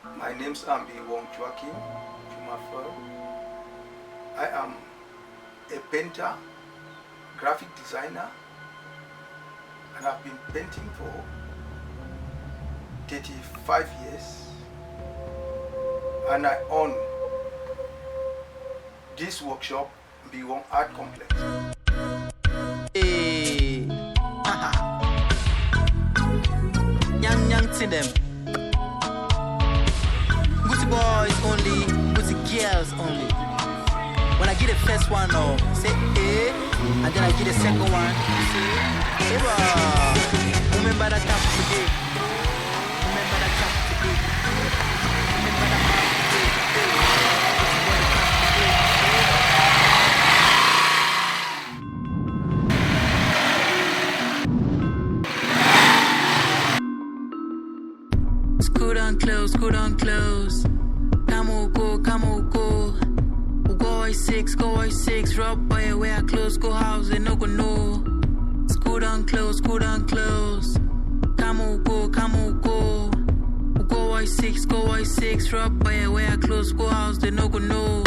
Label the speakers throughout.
Speaker 1: My name's Joachim. I am a painter, graphic designer, and I've been painting for 35 years. And I own this workshop, B1 Art Complex.
Speaker 2: Hey, young to them. Good boys only, good girls only. When I get the first one, no, say eh, and then I get the second one, say Eva. Remember that time today. Remember that time today. Remember that time today. School on close. Come on, go. Go 6, rob boy, where I close, go house, they no go know. School on close. Come on, go. Go 6, rob boy, where I close, go house, they no go know.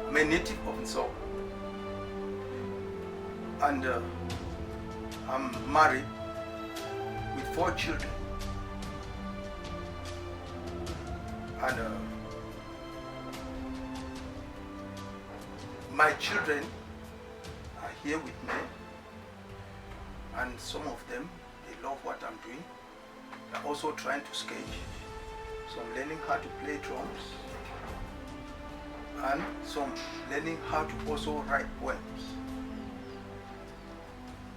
Speaker 1: I'm a native of Seoul, and I'm married with 4 children, and my children are here with me, and some of them, they love what I'm doing. They're also trying to sketch, so I'm learning how to play drums, and some learning how to also write poems.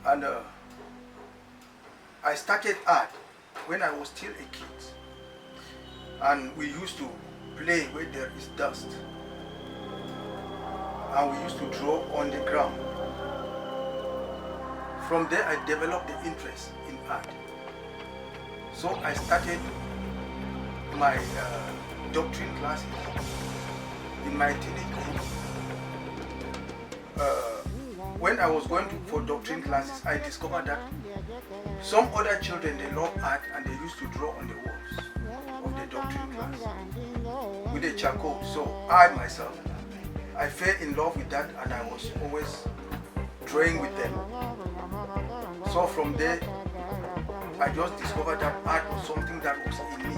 Speaker 1: And I started art when I was still a kid, and we used to play where there is dust, and we used to draw on the ground. From there I developed the interest in art, so I started my doctrine classes. In my teenage days, when I was going for doctrine classes, I discovered that some other children, they love art and they used to draw on the walls of the doctrine class with a charcoal. So I myself, I fell in love with that, and I was always drawing with them. So from there, I just discovered that art was something that was in me.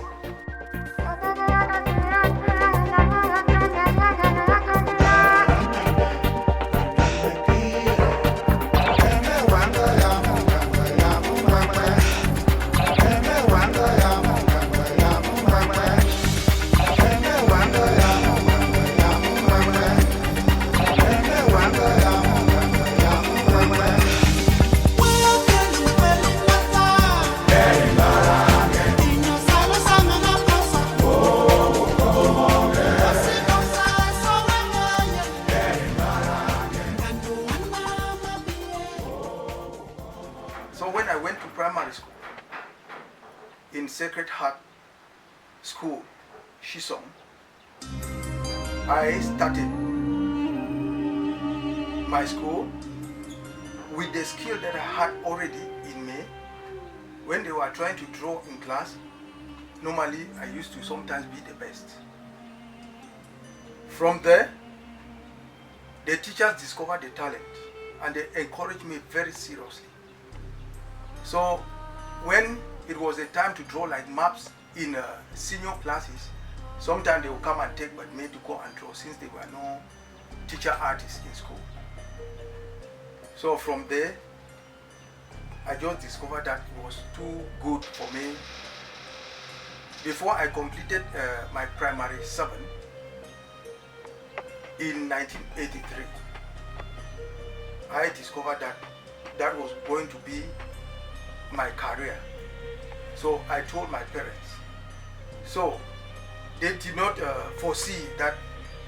Speaker 1: So when I went to primary school, in Sacred Heart School, Shisong, I started my school with the skill that I had already in me. When they were trying to draw in class, normally I used to sometimes be the best. From there, the teachers discovered the talent, and they encouraged me very seriously. So when it was a time to draw like maps in senior classes, sometimes they would come and take me to go and draw, since there were no teacher artists in school. So from there, I just discovered that it was too good for me. Before I completed my primary 7 in 1983, I discovered that that was going to be my career. So I told my parents. So they did not foresee that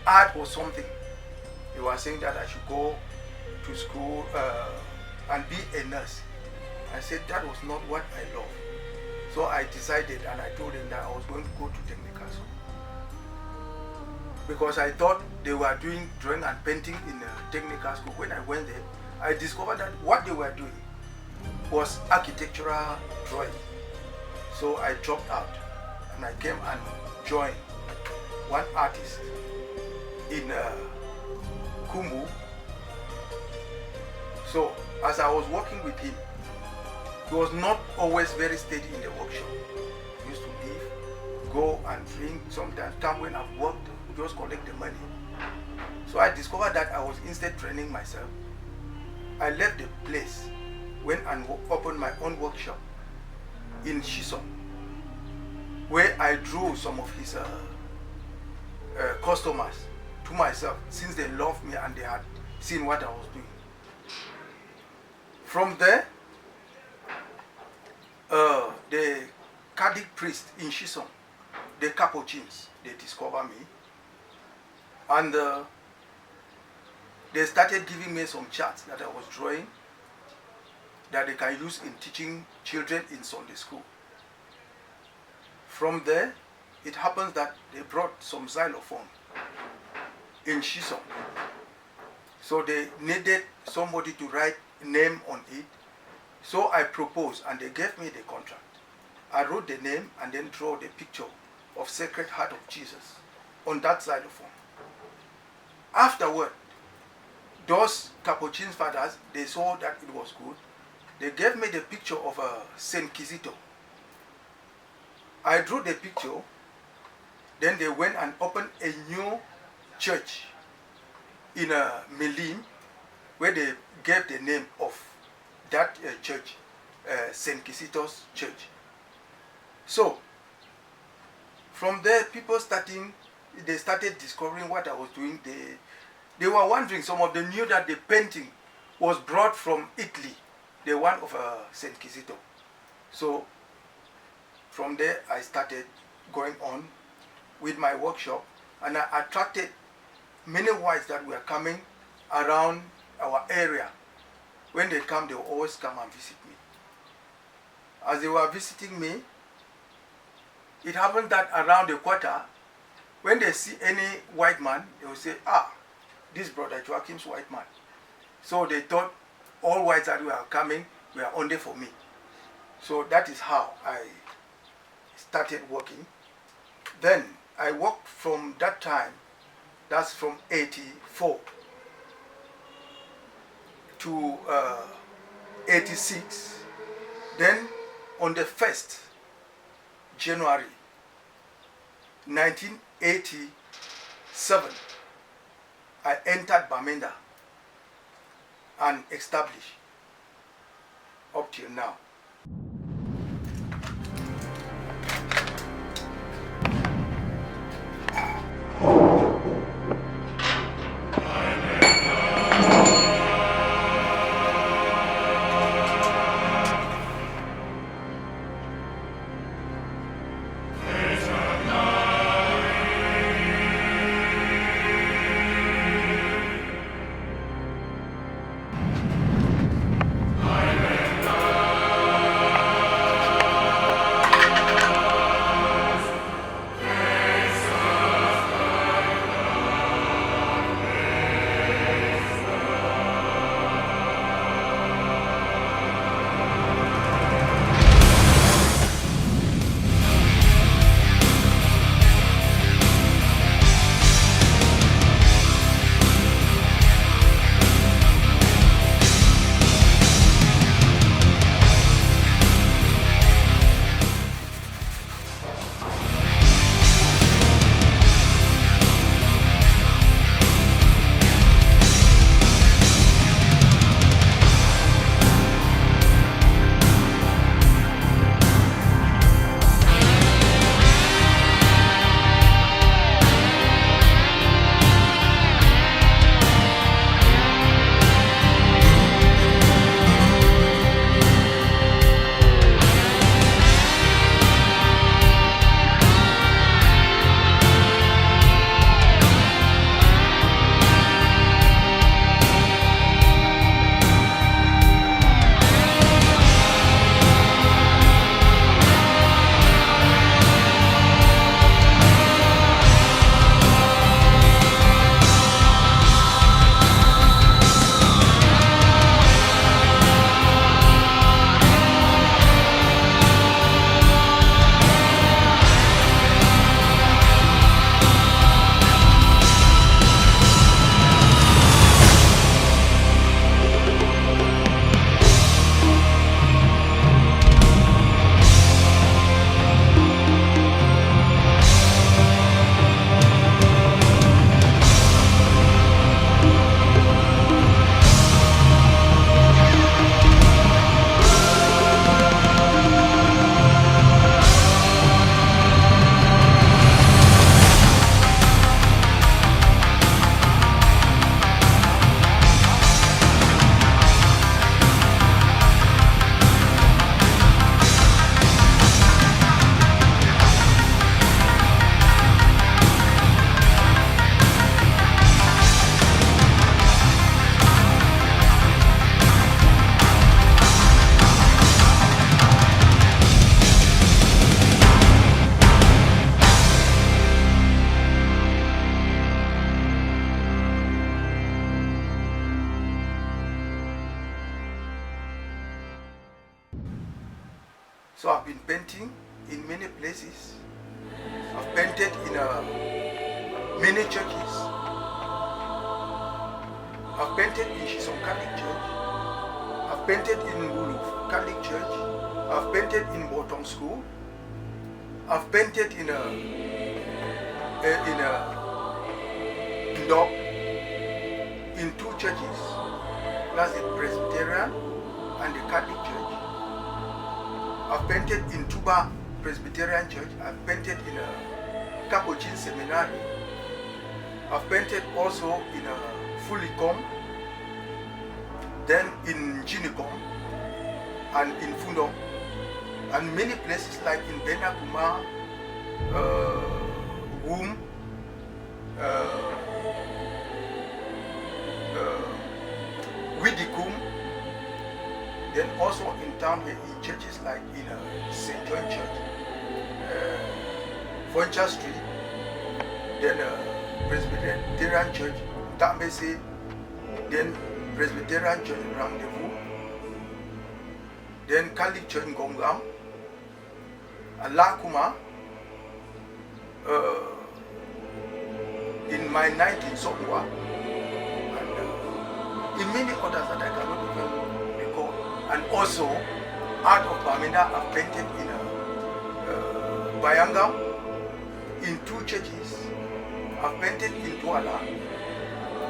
Speaker 1: art was something. They were saying that I should go to school and be a nurse. I said that was not what I love. So I decided, and I told them that I was going to go to technical school. Because I thought they were doing drawing and painting in a technical school. When I went there, I discovered that what they were doing was architectural drawing. So I dropped out and I came and joined one artist in Kumbu. So as I was working with him, he was not always very steady in the workshop. He used to leave, go and drink, sometimes come when I've worked, just collect the money. So I discovered that I was instead training myself. I left the place, went and opened my own workshop in Shison, where I drew some of his customers to myself, since they loved me and they had seen what I was doing. From there, the Catholic priest in Shison, the Capuchins, they discovered me, and they started giving me some charts that I was drawing that they can use in teaching children in Sunday school. From there, it happens that they brought some xylophone in Shison. So they needed somebody to write name on it. So I proposed and they gave me the contract. I wrote the name and then drew the picture of Sacred Heart of Jesus on that xylophone. Afterward, those Capuchin fathers, they saw that it was good. They gave me the picture of a Saint Kizito. I drew the picture. Then they went and opened a new church in Melim, where they gave the name of that church, Saint Kizito's church. So from there, they started discovering what I was doing. They were wondering, some of them knew that the painting was brought from Italy, the one of Saint Kizito. So from there, I started going on with my workshop, and I attracted many whites that were coming around our area. When they come, they will always come and visit me. As they were visiting me, it happened that around the quarter, when they see any white man, they will say, ah, this brother Joachim's white man. So they thought all whites that were coming were only for me. So that is how I started working. Then I worked from that time, that's from 84 to 86. Then on the 1st January 1987, I entered Bamenda and established up till now. So I've been painting in many places. I've painted in many churches. I've painted in Shisom Catholic Church. I've painted in Ngulu Catholic Church. I've painted in Bottom School. I've painted in Ndop, in two churches. That's the Presbyterian and the Catholic Church. I've painted in Tuba Presbyterian Church. I've painted in a Capuchin Seminary. I've painted also in a Fulicom, then in Ginikom and in Fundong, and many places like in Benakuma, Wum, Widikum, then also in town here in churches like in St. John Church, Foncha Street, then Presbyterian Church, Tambese, then Presbyterian Church in Rendezvous, then Catholic Church in Gongam, Alakuma, in my 19 Sokwa, and in many others that I cannot even recall. And also, out of Bamenda, I've painted in Bayangam, in two churches. I've painted in Douala,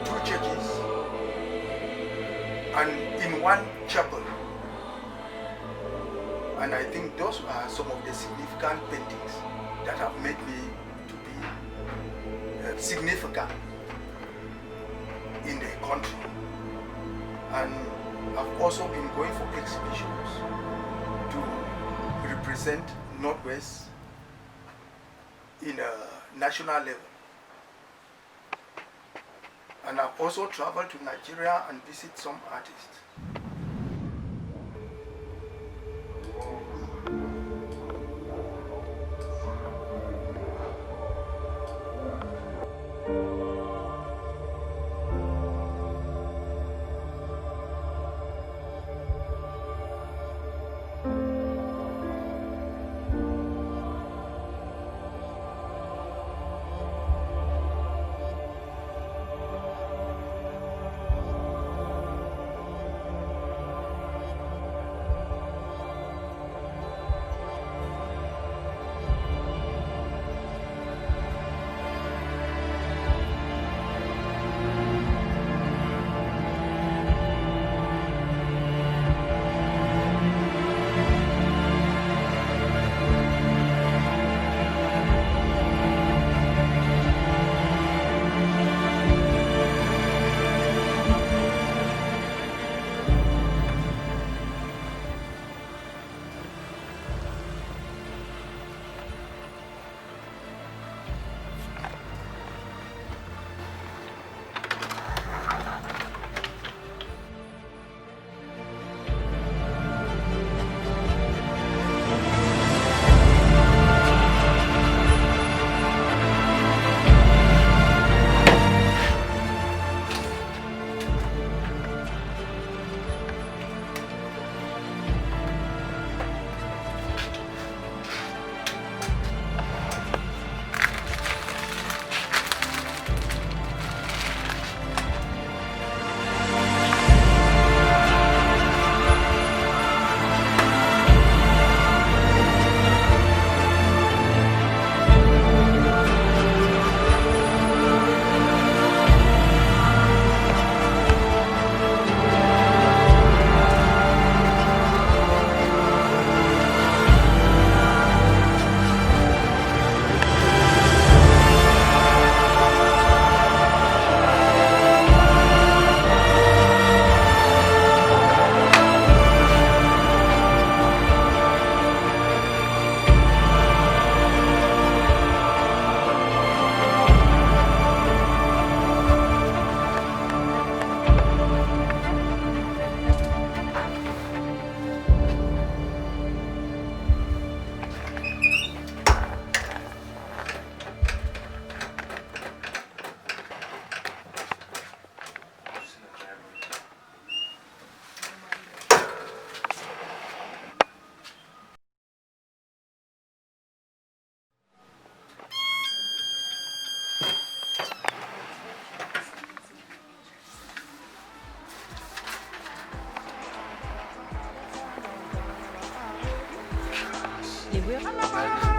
Speaker 1: two churches, and in one chapel. And I think those are some of the significant paintings that have made me to be significant in the country. And I've also been going for exhibitions to represent Northwest in a national level. And I've also traveled to Nigeria and visit some artists.
Speaker 3: We're